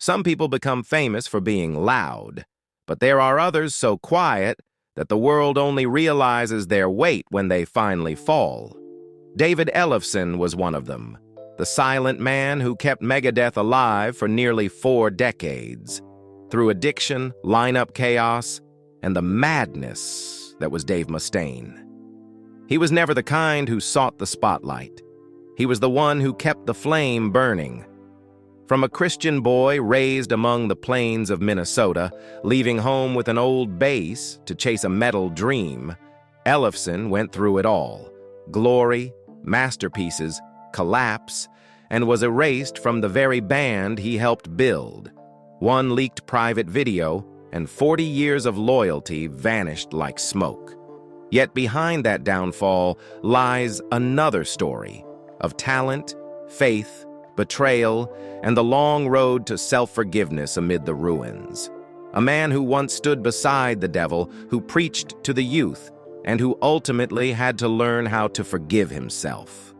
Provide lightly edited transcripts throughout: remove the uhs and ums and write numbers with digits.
Some people become famous for being loud, but there are others so quiet that the world only realizes their weight when they finally fall. David Ellefson was one of them, the silent man who kept Megadeth alive for nearly 4 decades, through addiction, lineup chaos, and the madness that was Dave Mustaine. He was never the kind who sought the spotlight. He was the one who kept the flame burning. From a Christian boy raised among the plains of Minnesota, leaving home with an old bass to chase a metal dream, Ellefson went through it all: glory, masterpieces, collapse, and was erased from the very band he helped build. One leaked private video, and 40 years of loyalty vanished like smoke. Yet behind that downfall lies another story of talent, faith, betrayal, and the long road to self-forgiveness amid the ruins. A man who once stood beside the devil, who preached to the youth, and who ultimately had to learn how to forgive himself.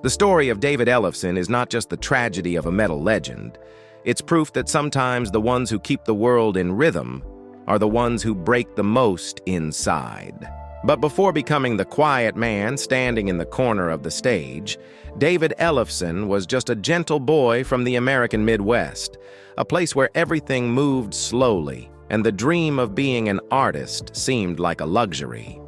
The story of David Ellefson is not just the tragedy of a metal legend. It's proof that sometimes the ones who keep the world in rhythm are the ones who break the most inside. But before becoming the quiet man standing in the corner of the stage, David Ellefson was just a gentle boy from the American Midwest, a place where everything moved slowly, and the dream of being an artist seemed like a luxury.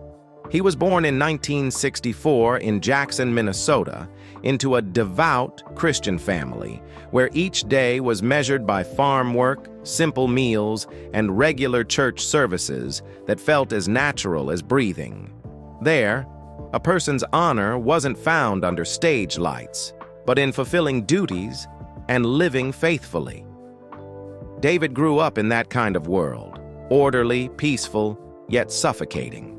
He was born in 1964 in Jackson, Minnesota, into a devout Christian family, where each day was measured by farm work, simple meals, and regular church services that felt as natural as breathing. There, a person's honor wasn't found under stage lights, but in fulfilling duties and living faithfully. David grew up in that kind of world, orderly, peaceful, yet suffocating.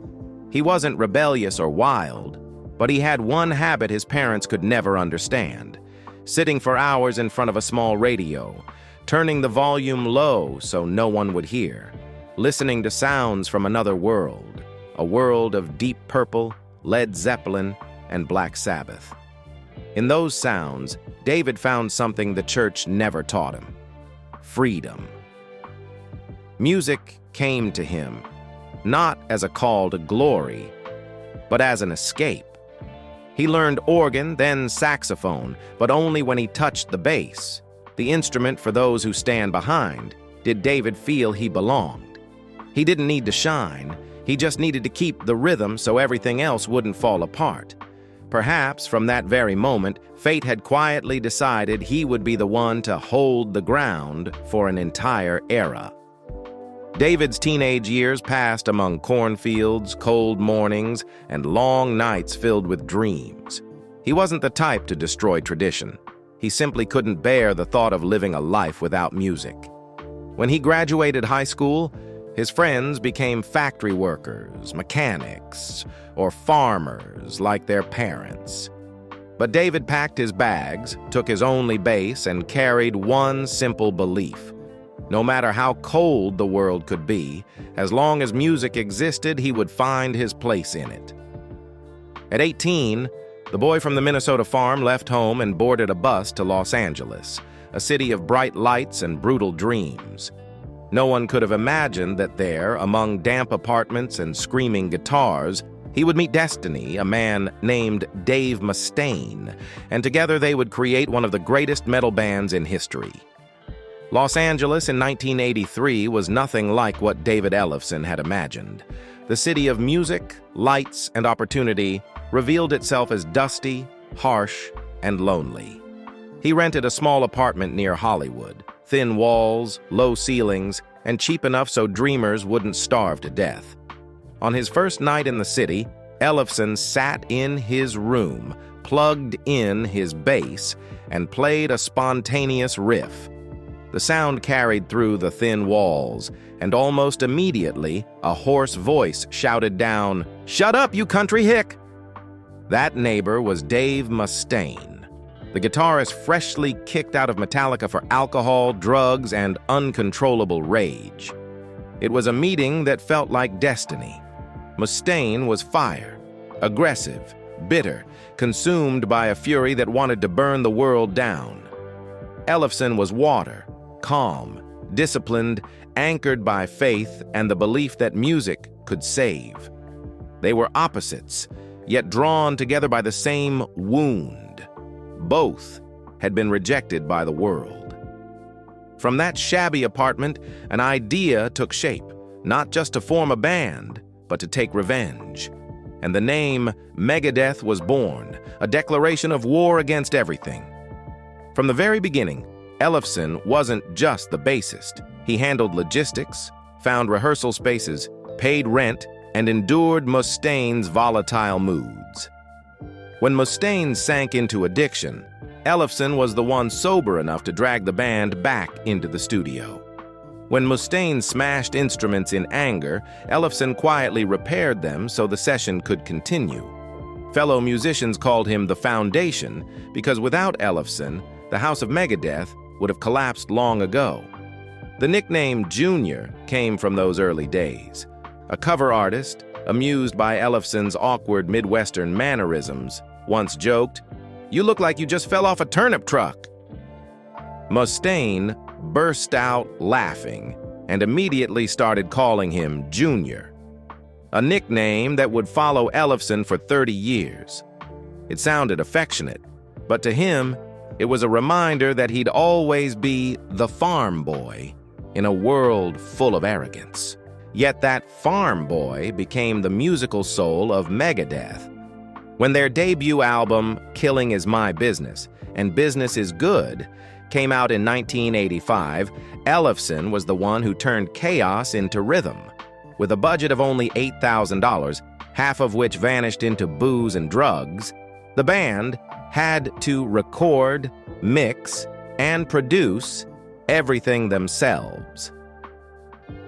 He wasn't rebellious or wild, but he had one habit his parents could never understand: sitting for hours in front of a small radio, turning the volume low so no one would hear, listening to sounds from another world, a world of Deep Purple, Led Zeppelin, and Black Sabbath. In those sounds, David found something the church never taught him: freedom. Music came to him, not as a call to glory, but as an escape. He learned organ, then saxophone, but only when he touched the bass, the instrument for those who stand behind, did David feel he belonged. He didn't need to shine, he just needed to keep the rhythm so everything else wouldn't fall apart. Perhaps from that very moment, fate had quietly decided he would be the one to hold the ground for an entire era. David's teenage years passed among cornfields, cold mornings, and long nights filled with dreams. He wasn't the type to destroy tradition. He simply couldn't bear the thought of living a life without music. When he graduated high school, his friends became factory workers, mechanics, or farmers like their parents. But David packed his bags, took his only bass, and carried one simple belief: no matter how cold the world could be, as long as music existed, he would find his place in it. At 18, the boy from the Minnesota farm left home and boarded a bus to Los Angeles, a city of bright lights and brutal dreams. No one could have imagined that there, among damp apartments and screaming guitars, he would meet destiny, a man named Dave Mustaine, and together they would create one of the greatest metal bands in history. Los Angeles in 1983 was nothing like what David Ellefson had imagined. The city of music, lights, and opportunity revealed itself as dusty, harsh, and lonely. He rented a small apartment near Hollywood, thin walls, low ceilings, and cheap enough so dreamers wouldn't starve to death. On his first night in the city, Ellefson sat in his room, plugged in his bass, and played a spontaneous riff. The sound carried through the thin walls, and almost immediately, a hoarse voice shouted down, "Shut up, you country hick!" That neighbor was Dave Mustaine, the guitarist freshly kicked out of Metallica for alcohol, drugs, and uncontrollable rage. It was a meeting that felt like destiny. Mustaine was fire, aggressive, bitter, consumed by a fury that wanted to burn the world down. Ellefson was water, calm, disciplined, anchored by faith and the belief that music could save. They were opposites, yet drawn together by the same wound. Both had been rejected by the world. From that shabby apartment, an idea took shape, not just to form a band, but to take revenge. And the name Megadeth was born, a declaration of war against everything. From the very beginning, Ellefson wasn't just the bassist. He handled logistics, found rehearsal spaces, paid rent, and endured Mustaine's volatile moods. When Mustaine sank into addiction, Ellefson was the one sober enough to drag the band back into the studio. When Mustaine smashed instruments in anger, Ellefson quietly repaired them so the session could continue. Fellow musicians called him the Foundation because without Ellefson, the House of Megadeth would have collapsed long ago. The nickname Junior came from those early days. A cover artist, amused by Ellefson's awkward Midwestern mannerisms, once joked, "You look like you just fell off a turnip truck." Mustaine burst out laughing and immediately started calling him Junior, a nickname that would follow Ellefson for 30 years. It sounded affectionate, but to him, it was a reminder that he'd always be the farm boy in a world full of arrogance. Yet that farm boy became the musical soul of Megadeth. When their debut album, Killing Is My Business and Business Is Good, came out in 1985, Ellefson was the one who turned chaos into rhythm. With a budget of only $8,000, half of which vanished into booze and drugs, the band had to record, mix, and produce everything themselves.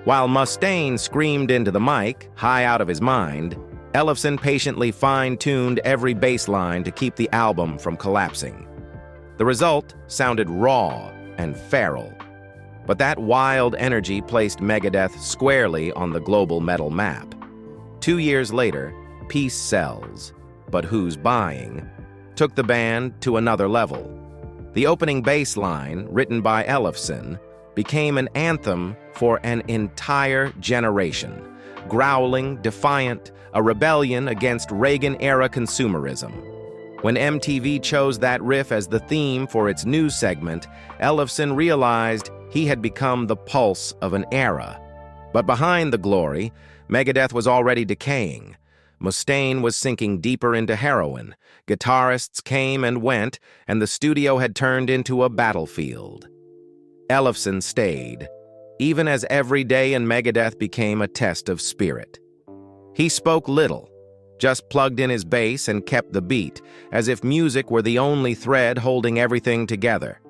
While Mustaine screamed into the mic, high out of his mind, Ellefson patiently fine-tuned every bass line to keep the album from collapsing. The result sounded raw and feral, but that wild energy placed Megadeth squarely on the global metal map. 2 years later, Peace Sells, But Who's Buying, took the band to another level. The opening bass line, written by Ellefson, became an anthem for an entire generation, growling, defiant, a rebellion against Reagan-era consumerism. When MTV chose that riff as the theme for its news segment, Ellefson realized he had become the pulse of an era. But behind the glory, Megadeth was already decaying. Mustaine was sinking deeper into heroin. Guitarists came and went, and the studio had turned into a battlefield. Ellefson stayed, even as every day in Megadeth became a test of spirit. He spoke little, just plugged in his bass and kept the beat, as if music were the only thread holding everything together.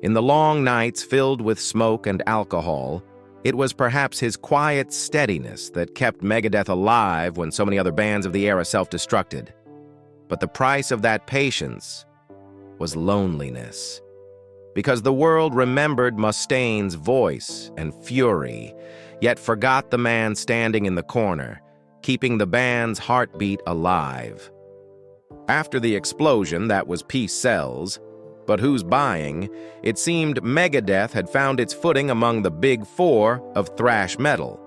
In the long nights filled with smoke and alcohol, it was perhaps his quiet steadiness that kept Megadeth alive when so many other bands of the era self-destructed. But the price of that patience was loneliness. Because the world remembered Mustaine's voice and fury, yet forgot the man standing in the corner, keeping the band's heartbeat alive. After the explosion that was Peace Sells, But Who's Buying, it seemed Megadeth had found its footing among the big four of thrash metal.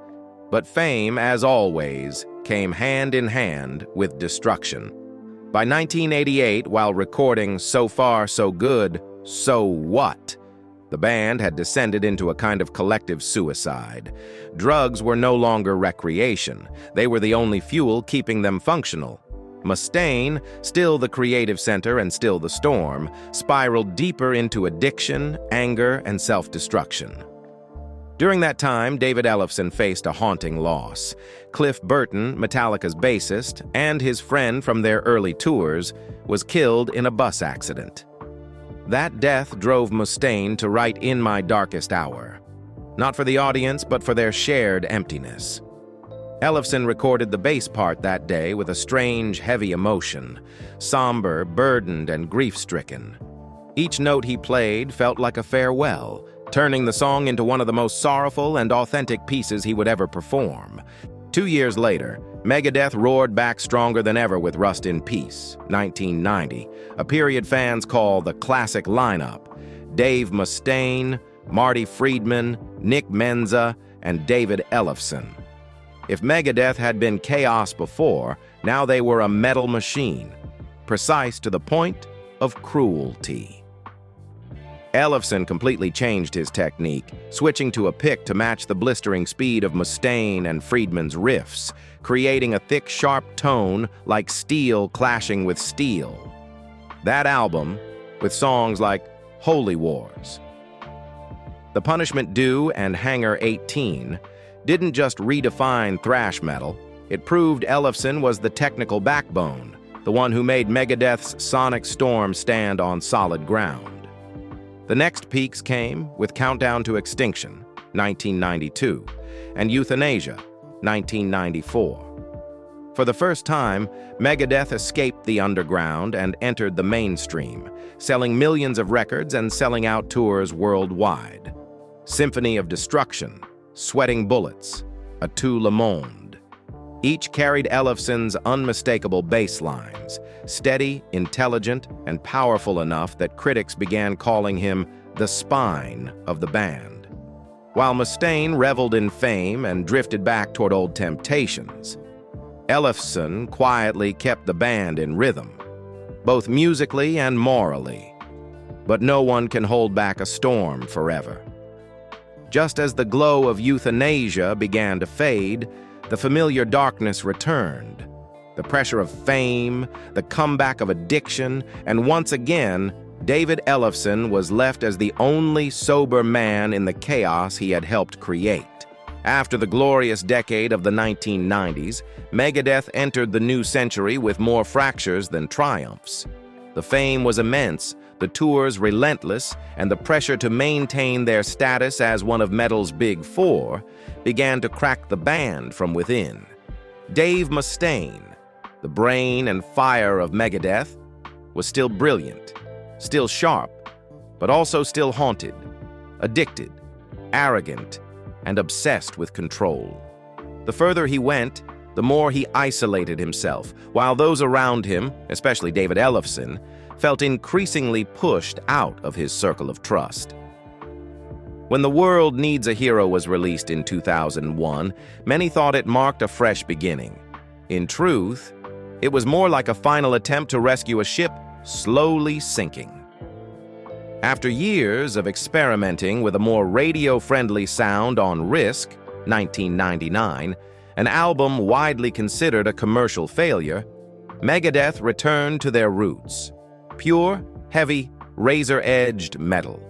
But fame, as always, came hand in hand with destruction. By 1988, while recording So Far So Good, So What?, the band had descended into a kind of collective suicide. Drugs were no longer recreation. They were the only fuel keeping them functional. Mustaine, still the creative center and still the storm, spiraled deeper into addiction, anger, and self-destruction. During that time, David Ellefson faced a haunting loss. Cliff Burton, Metallica's bassist, and his friend from their early tours, was killed in a bus accident. That death drove Mustaine to write In My Darkest Hour, not for the audience, but for their shared emptiness. Ellefson recorded the bass part that day with a strange, heavy emotion, somber, burdened, and grief-stricken. Each note he played felt like a farewell, turning the song into one of the most sorrowful and authentic pieces he would ever perform. 2 years later, Megadeth roared back stronger than ever with Rust in Peace, 1990, a period fans call the classic lineup. Dave Mustaine, Marty Friedman, Nick Menza, and David Ellefson. If Megadeth had been chaos before, now they were a metal machine, precise to the point of cruelty. Ellefson completely changed his technique, switching to a pick to match the blistering speed of Mustaine and Friedman's riffs, creating a thick, sharp tone like steel clashing with steel. That album, with songs like Holy Wars, The Punishment Due, and Hangar 18, didn't just redefine thrash metal, it proved Ellefson was the technical backbone, the one who made Megadeth's Sonic Storm stand on solid ground. The next peaks came with Countdown to Extinction, 1992, and Euthanasia, 1994. For the first time, Megadeth escaped the underground and entered the mainstream, selling millions of records and selling out tours worldwide. Symphony of Destruction, Sweating Bullets, A Tout le Monde. Each carried Ellefson's unmistakable bass lines, steady, intelligent, and powerful enough that critics began calling him the spine of the band. While Mustaine reveled in fame and drifted back toward old temptations, Ellefson quietly kept the band in rhythm, both musically and morally. But no one can hold back a storm forever. Just as the glow of Euthanasia began to fade, the familiar darkness returned. The pressure of fame, the comeback of addiction, and once again, David Ellefson was left as the only sober man in the chaos he had helped create. After the glorious decade of the 1990s, Megadeth entered the new century with more fractures than triumphs. The fame was immense, the tours relentless, and the pressure to maintain their status as one of metal's big four began to crack the band from within. Dave Mustaine, the brain and fire of Megadeth, was still brilliant, still sharp, but also still haunted, addicted, arrogant, and obsessed with control. The further he went, the more he isolated himself, while those around him, especially David Ellefson, felt increasingly pushed out of his circle of trust. When The World Needs a Hero was released in 2001, many thought it marked a fresh beginning. In truth, it was more like a final attempt to rescue a ship slowly sinking. After years of experimenting with a more radio-friendly sound on Risk, 1999, an album widely considered a commercial failure, Megadeth returned to their roots. Pure, heavy, razor-edged metal.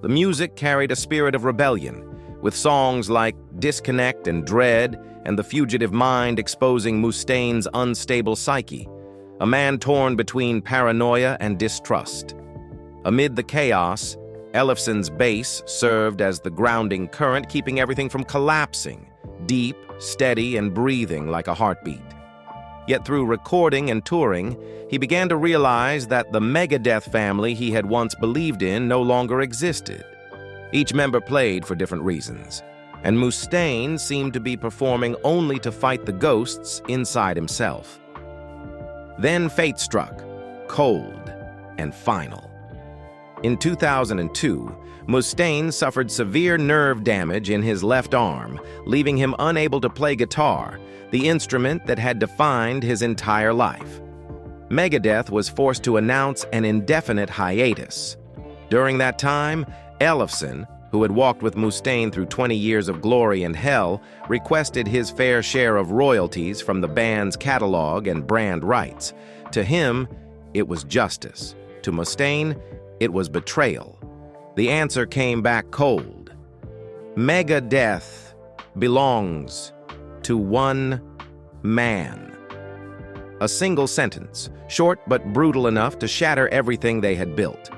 The music carried a spirit of rebellion, with songs like Disconnect and Dread and The Fugitive Mind exposing Mustaine's unstable psyche, a man torn between paranoia and distrust. Amid the chaos, Ellefson's bass served as the grounding current, keeping everything from collapsing, deep, steady, and breathing like a heartbeat. Yet through recording and touring, he began to realize that the Megadeth family he had once believed in no longer existed. Each member played for different reasons, and Mustaine seemed to be performing only to fight the ghosts inside himself. Then fate struck, cold and final. In 2002, Mustaine suffered severe nerve damage in his left arm, leaving him unable to play guitar, the instrument that had defined his entire life. Megadeth was forced to announce an indefinite hiatus. During that time, Ellefson, who had walked with Mustaine through 20 years of glory and hell, requested his fair share of royalties from the band's catalog and brand rights. To him, it was justice. To Mustaine, it was betrayal. The answer came back cold. Megadeth belongs to one man. A single sentence, short but brutal enough to shatter everything they had built.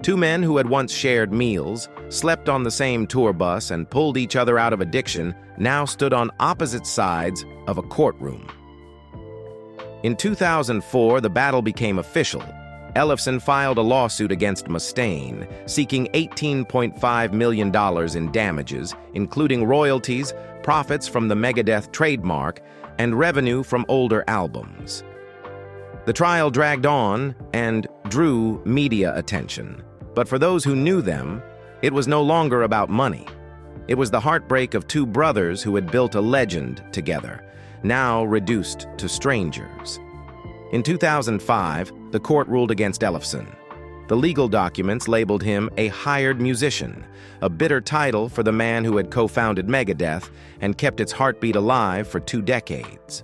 Two men who had once shared meals, slept on the same tour bus, and pulled each other out of addiction now stood on opposite sides of a courtroom. In 2004, the battle became official. Ellefson filed a lawsuit against Mustaine, seeking $18.5 million in damages, including royalties, profits from the Megadeth trademark, and revenue from older albums. The trial dragged on and drew media attention. But for those who knew them, it was no longer about money. It was the heartbreak of two brothers who had built a legend together, now reduced to strangers. In 2005, the court ruled against Ellefson. The legal documents labeled him a hired musician, a bitter title for the man who had co-founded Megadeth and kept its heartbeat alive for 2 decades.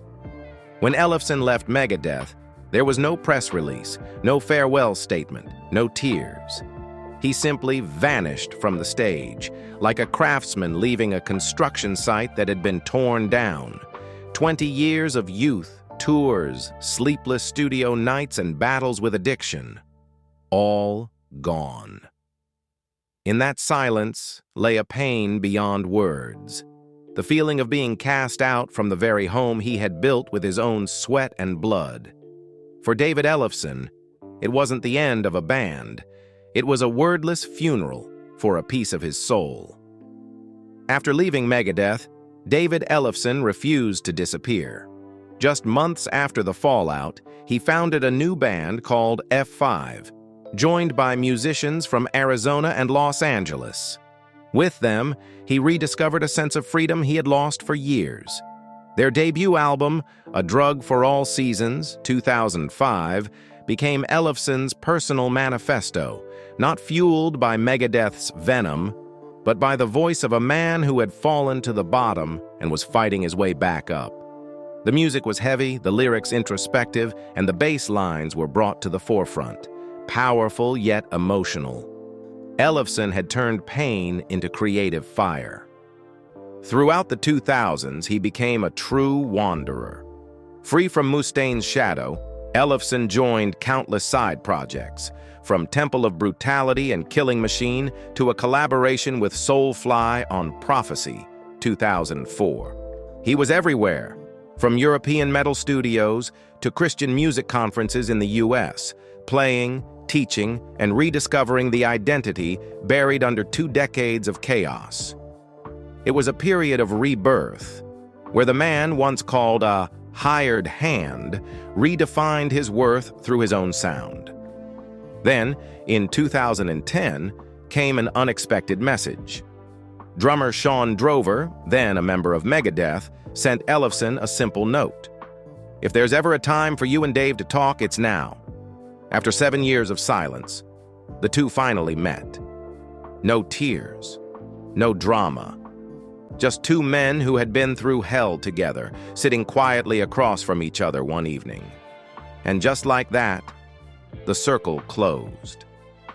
When Ellefson left Megadeth, there was no press release, no farewell statement, no tears. He simply vanished from the stage, like a craftsman leaving a construction site that had been torn down. 20 years of youth, tours, sleepless studio nights, and battles with addiction. All gone. In that silence lay a pain beyond words. The feeling of being cast out from the very home he had built with his own sweat and blood. For David Ellefson, it wasn't the end of a band. It was a wordless funeral for a piece of his soul. After leaving Megadeth, David Ellefson refused to disappear. Just months after the fallout, he founded a new band called F5, joined by musicians from Arizona and Los Angeles. With them, he rediscovered a sense of freedom he had lost for years. Their debut album, A Drug for All Seasons, 2005, became Ellefson's personal manifesto, not fueled by Megadeth's venom, but by the voice of a man who had fallen to the bottom and was fighting his way back up. The music was heavy, the lyrics introspective, and the bass lines were brought to the forefront, powerful yet emotional. Ellefson had turned pain into creative fire. Throughout the 2000s, he became a true wanderer. Free from Mustaine's shadow, Ellefson joined countless side projects, from Temple of Brutality and Killing Machine to a collaboration with Soulfly on Prophecy, 2004. He was everywhere, from European metal studios to Christian music conferences in the US, playing, teaching, and rediscovering the identity buried under 2 decades of chaos. It was a period of rebirth, where the man once called a hired hand redefined his worth through his own sound. Then, in 2010, came an unexpected message. Drummer Sean Drover, then a member of Megadeth, sent Ellefson a simple note. "If there's ever a time for you and Dave to talk, it's now." After 7 years of silence, the two finally met. No tears, no drama. Just 2 men who had been through hell together, sitting quietly across from each other one evening. And just like that, the circle closed.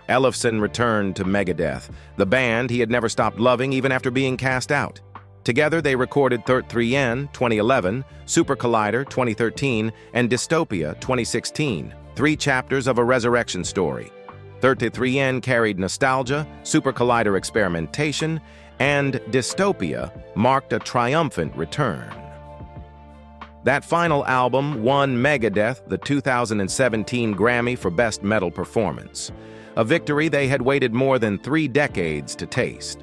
Ellefson returned to Megadeth, the band he had never stopped loving even after being cast out. Together they recorded 33N 2011, Super Collider 2013, and Dystopia 2016, 3 chapters of a resurrection story. 33N carried nostalgia, Super Collider experimentation, and Dystopia marked a triumphant return. That final album won Megadeth the 2017 Grammy for Best Metal Performance, a victory they had waited more than 3 decades to taste.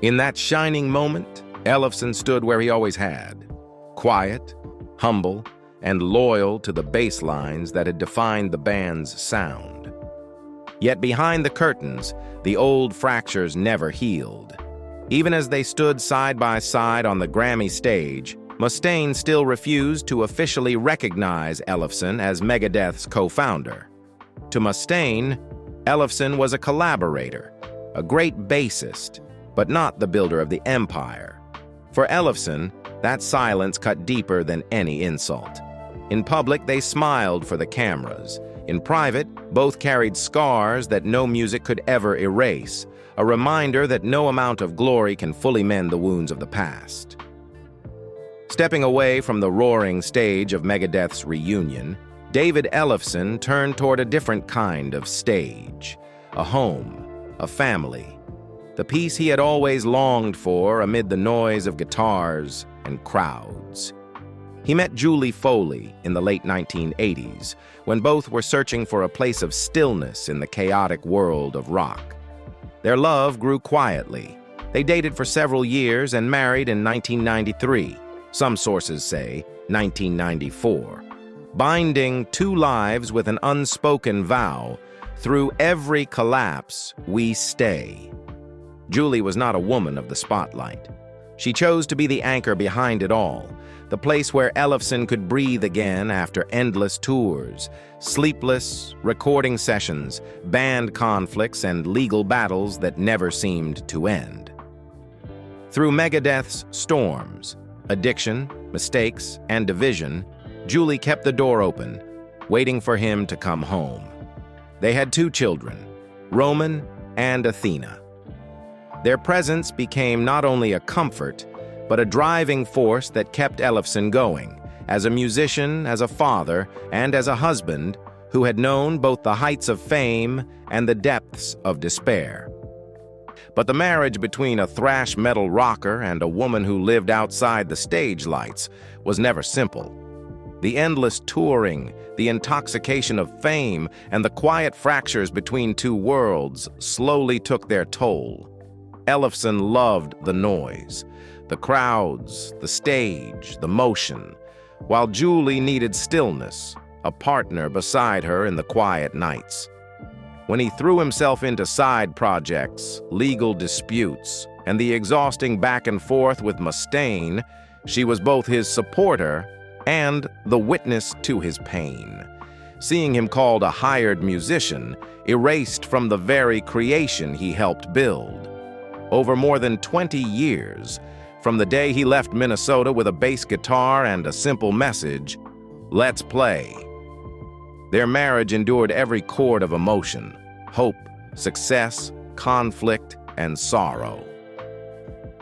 In that shining moment, Ellefson stood where he always had, quiet, humble, and loyal to the bass lines that had defined the band's sound. Yet behind the curtains, the old fractures never healed. Even as they stood side by side on the Grammy stage, Mustaine still refused to officially recognize Ellefson as Megadeth's co-founder. To Mustaine, Ellefson was a collaborator, a great bassist, but not the builder of the empire. For Ellefson, that silence cut deeper than any insult. In public, they smiled for the cameras. In private, both carried scars that no music could ever erase, a reminder that no amount of glory can fully mend the wounds of the past. Stepping away from the roaring stage of Megadeth's reunion, David Ellefson turned toward a different kind of stage, a home, a family, the peace he had always longed for amid the noise of guitars and crowds. He met Julie Foley in the late 1980s, when both were searching for a place of stillness in the chaotic world of rock. Their love grew quietly. They dated for several years and married in 1993. Some sources say 1994, binding 2 lives with an unspoken vow Through every collapse, we stay. Julie was not a woman of the spotlight. She chose to be the anchor behind it all, the place where Ellefson could breathe again after endless tours, sleepless recording sessions, band conflicts, and legal battles that never seemed to end. Through Megadeth's storms, addiction, mistakes, and division, Julie kept the door open, waiting for him to come home. They had 2 children, Roman and Athena. Their presence became not only a comfort, but a driving force that kept Ellefson going, as a musician, as a father, and as a husband who had known both the heights of fame and the depths of despair. But the marriage between a thrash metal rocker and a woman who lived outside the stage lights was never simple. The endless touring, the intoxication of fame, and the quiet fractures between 2 worlds slowly took their toll. Ellefson loved the noise, the crowds, the stage, the motion, while Julie needed stillness, a partner beside her in the quiet nights. When he threw himself into side projects, legal disputes, and the exhausting back and forth with Mustaine, she was both his supporter and the witness to his pain. Seeing him called a hired musician, erased from the very creation he helped build. Over more than 20 years, from the day he left Minnesota with a bass guitar and a simple message, "Let's play." Their marriage endured every chord of emotion, hope, success, conflict, and sorrow.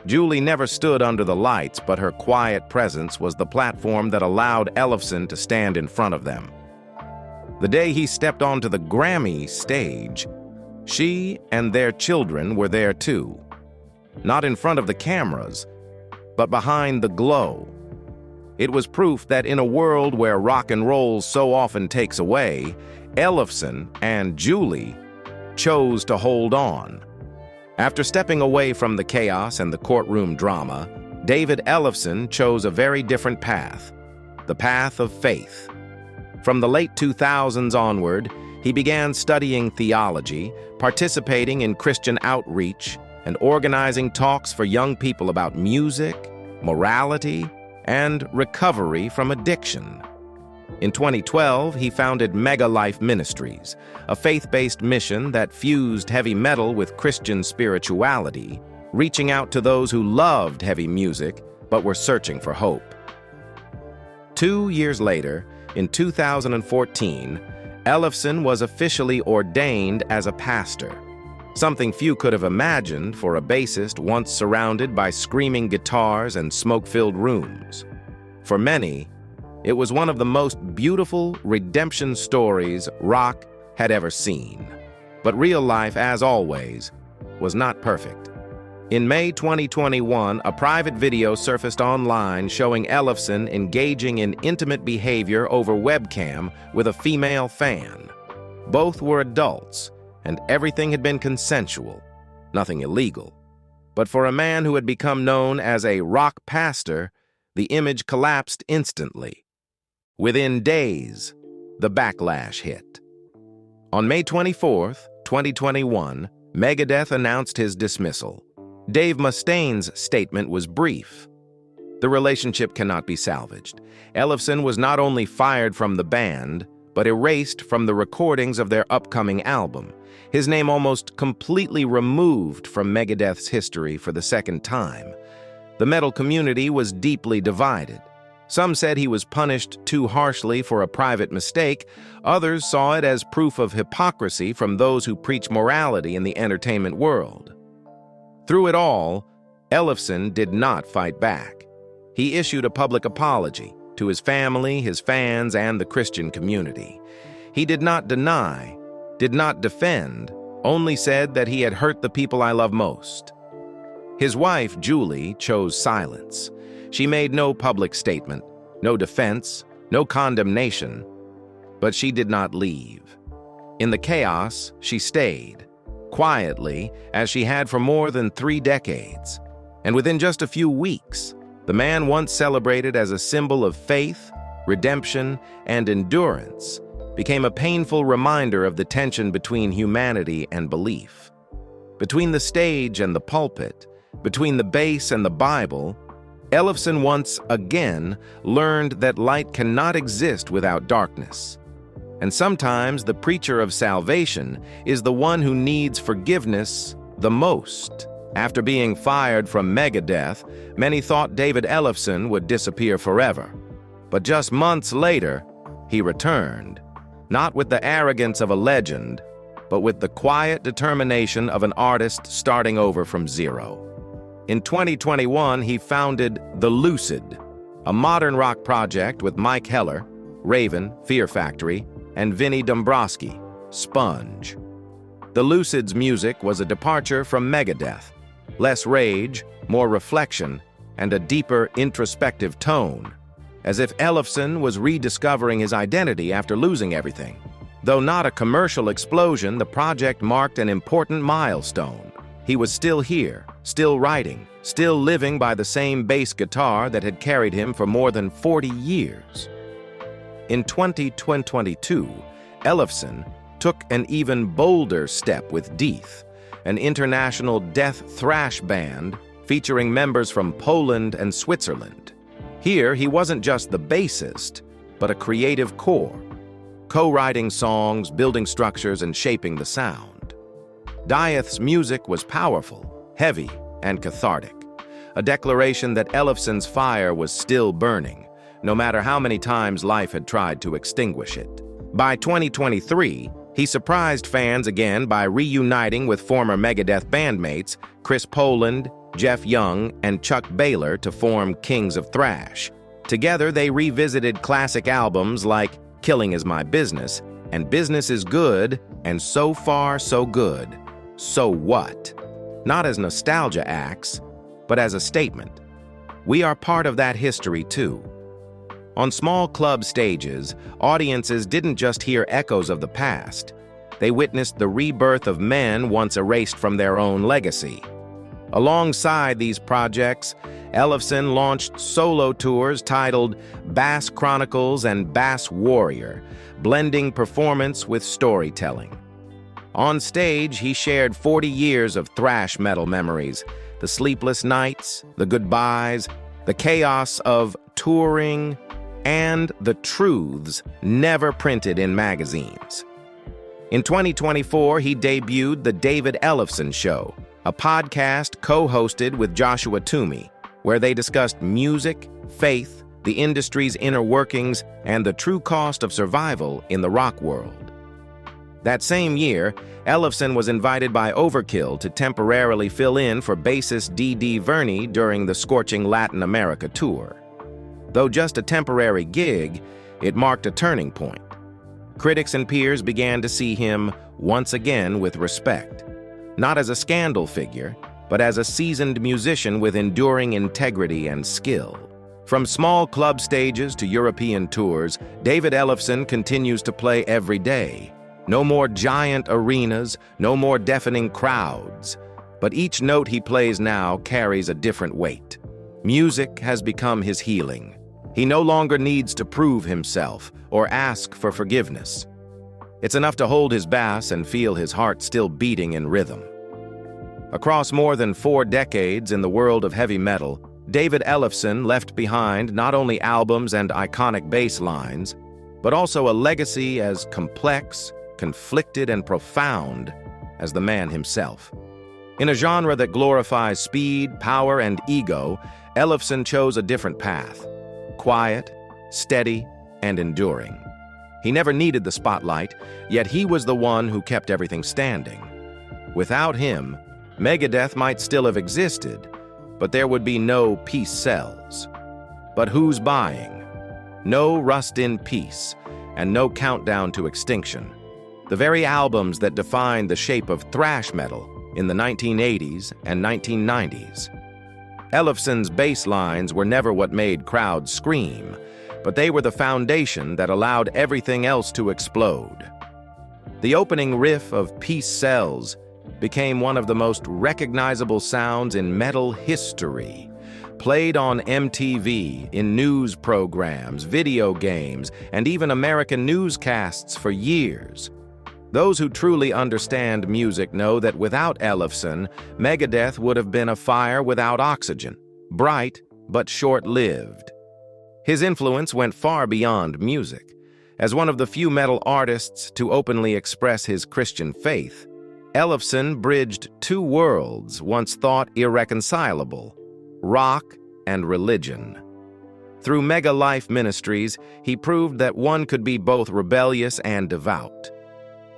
Julie never stood under the lights, but her quiet presence was the platform that allowed Ellefson to stand in front of them. The day he stepped onto the Grammy stage, she and their children were there too. Not in front of the cameras, but behind the glow. It was proof that in a world where rock and roll so often takes away, Ellefson and Julie chose to hold on. After stepping away from the chaos and the courtroom drama, David Ellefson chose a very different path, the path of faith. From the late 2000s onward, he began studying theology, participating in Christian outreach, and organizing talks for young people about music, morality, and recovery from addiction. In 2012, he founded Mega Life Ministries, a faith-based mission that fused heavy metal with Christian spirituality, reaching out to those who loved heavy music but were searching for hope. 2 years later, in 2014, Ellefson was officially ordained as a pastor, something few could have imagined for a bassist once surrounded by screaming guitars and smoke-filled rooms. For many, it was one of the most beautiful redemption stories rock had ever seen. But real life, as always, was not perfect. In May 2021, a private video surfaced online showing Ellefson engaging in intimate behavior over webcam with a female fan. Both were adults, and everything had been consensual, nothing illegal. But for a man who had become known as a rock pastor, the image collapsed instantly. Within days, the backlash hit. On May 24th, 2021, Megadeth announced his dismissal. Dave Mustaine's statement was brief. The relationship cannot be salvaged. Ellefson was not only fired from the band, but erased from the recordings of their upcoming album. His name almost completely removed from Megadeth's history for the second time. The metal community was deeply divided. Some said he was punished too harshly for a private mistake. Others saw it as proof of hypocrisy from those who preach morality in the entertainment world. Through it all, Ellefson did not fight back. He issued a public apology to his family, his fans, and the Christian community. He did not deny, did not defend, only said that he had hurt the people I love most. His wife, Julie, chose silence. She made no public statement, no defense, no condemnation, but she did not leave. In the chaos, she stayed, quietly, as she had for more than 3 decades. And within just a few weeks, the man once celebrated as a symbol of faith, redemption, and endurance became a painful reminder of the tension between humanity and belief. Between the stage and the pulpit, between the bass and the Bible, Ellefson once again learned that light cannot exist without darkness. And sometimes the preacher of salvation is the one who needs forgiveness the most. After being fired from Megadeth, many thought David Ellefson would disappear forever. But just months later, he returned, not with the arrogance of a legend, but with the quiet determination of an artist starting over from zero. In 2021, he founded The Lucid, a modern rock project with Mike Heller, Raven, Fear Factory, and Vinnie Dombrowski, Sponge. The Lucid's music was a departure from Megadeth, less rage, more reflection, and a deeper introspective tone, as if Ellefson was rediscovering his identity after losing everything. Though not a commercial explosion, the project marked an important milestone. He was still here, still writing, still living by the same bass guitar that had carried him for more than 40 years. In 2022, Ellefson took an even bolder step with Death, an international death thrash band featuring members from Poland and Switzerland. Here, he wasn't just the bassist, but a creative core, co-writing songs, building structures, and shaping the sound. Death's music was powerful, heavy, and cathartic, a declaration that Ellefson's fire was still burning, no matter how many times life had tried to extinguish it. By 2023, he surprised fans again by reuniting with former Megadeth bandmates Chris Poland, Jeff Young, and Chuck Baylor to form Kings of Thrash. Together, they revisited classic albums like Killing Is My Business and Business Is Good and So Far So Good. So what? Not as nostalgia acts, but as a statement. We are part of that history too. On small club stages, audiences didn't just hear echoes of the past. They witnessed the rebirth of men once erased from their own legacy. Alongside these projects, Ellefson launched solo tours titled Bass Chronicles and Bass Warrior, blending performance with storytelling. On stage, he shared 40 years of thrash metal memories, the sleepless nights, the goodbyes, the chaos of touring, and the truths never printed in magazines. In 2024, he debuted The David Ellefson Show, a podcast co-hosted with Joshua Toomey, where they discussed music, faith, the industry's inner workings, and the true cost of survival in the rock world. That same year, Ellefson was invited by Overkill to temporarily fill in for bassist D.D. Verney during the scorching Latin America tour. Though just a temporary gig, it marked a turning point. Critics and peers began to see him once again with respect, not as a scandal figure, but as a seasoned musician with enduring integrity and skill. From small club stages to European tours, David Ellefson continues to play every day. No more giant arenas, no more deafening crowds, but each note he plays now carries a different weight. Music has become his healing. He no longer needs to prove himself or ask for forgiveness. It's enough to hold his bass and feel his heart still beating in rhythm. Across more than 4 decades in the world of heavy metal, David Ellefson left behind not only albums and iconic bass lines, but also a legacy as complex, conflicted, and profound as the man himself. In a genre that glorifies speed, power, and ego, Ellefson chose a different path. Quiet, steady, and enduring. He never needed the spotlight, yet he was the one who kept everything standing. Without him, Megadeth might still have existed, but there would be no Peace Sells. But who's buying? No Rust in Peace, and no Countdown to Extinction. The very albums that defined the shape of thrash metal in the 1980s and 1990s. Ellefson's bass lines were never what made crowds scream, but they were the foundation that allowed everything else to explode. The opening riff of Peace Sells became one of the most recognizable sounds in metal history, played on MTV, in news programs, video games, and even American newscasts for years. Those who truly understand music know that without Ellefson, Megadeth would have been a fire without oxygen, bright but short-lived. His influence went far beyond music. As one of the few metal artists to openly express his Christian faith, Ellefson bridged two worlds once thought irreconcilable: rock and religion. Through Mega Life Ministries, he proved that one could be both rebellious and devout,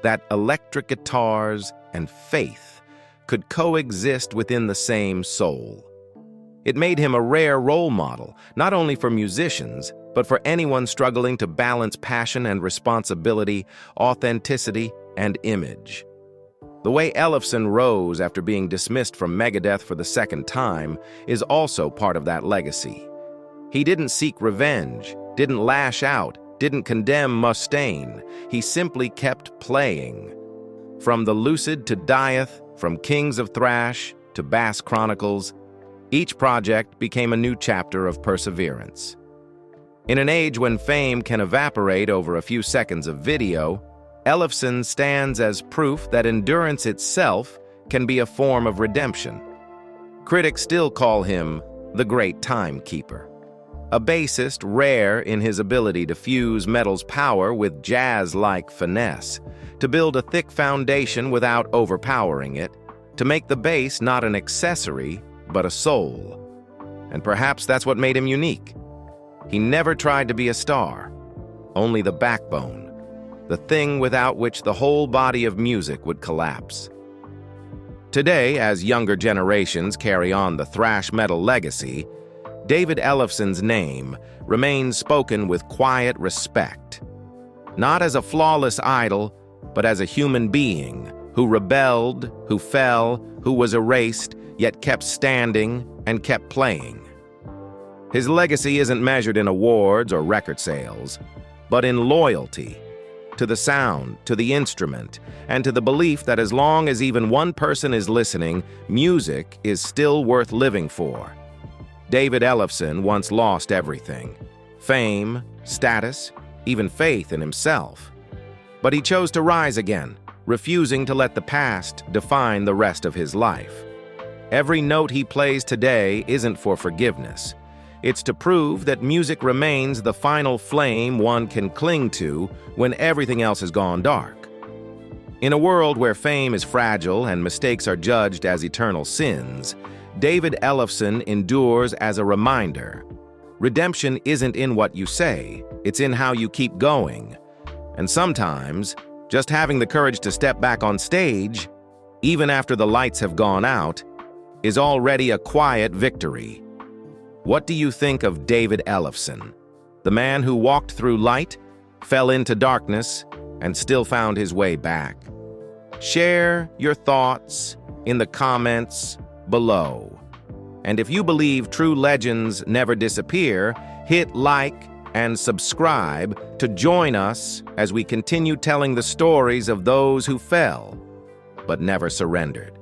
that electric guitars and faith could coexist within the same soul. It made him a rare role model, not only for musicians, but for anyone struggling to balance passion and responsibility, authenticity and image. The way Ellefson rose after being dismissed from Megadeth for the second time is also part of that legacy. He didn't seek revenge, didn't lash out, didn't condemn Mustaine. He simply kept playing. From The Lucid to Dieth, from Kings of Thrash to Bass Chronicles, each project became a new chapter of perseverance. In an age when fame can evaporate over a few seconds of video, Ellefson stands as proof that endurance itself can be a form of redemption. Critics still call him the Great Timekeeper, a bassist rare in his ability to fuse metal's power with jazz-like finesse, to build a thick foundation without overpowering it, to make the bass not an accessory, but a soul. And perhaps that's what made him unique. He never tried to be a star, only the backbone, the thing without which the whole body of music would collapse. Today, as younger generations carry on the thrash metal legacy, David Ellefson's name remains spoken with quiet respect, not as a flawless idol, but as a human being who rebelled, who fell, who was erased, yet kept standing and kept playing. His legacy isn't measured in awards or record sales, but in loyalty to the sound, to the instrument, and to the belief that as long as even one person is listening, music is still worth living for. David Ellefson once lost everything: fame, status, even faith in himself. But he chose to rise again, refusing to let the past define the rest of his life. Every note he plays today isn't for forgiveness. It's to prove that music remains the final flame one can cling to when everything else has gone dark. In a world where fame is fragile and mistakes are judged as eternal sins, David Ellefson endures as a reminder. Redemption isn't in what you say, it's in how you keep going. And sometimes, just having the courage to step back on stage, even after the lights have gone out, is already a quiet victory. What do you think of David Ellefson, the man who walked through light, fell into darkness, and still found his way back? Share your thoughts in the comments below. And if you believe true legends never disappear, hit like and subscribe to join us as we continue telling the stories of those who fell but never surrendered.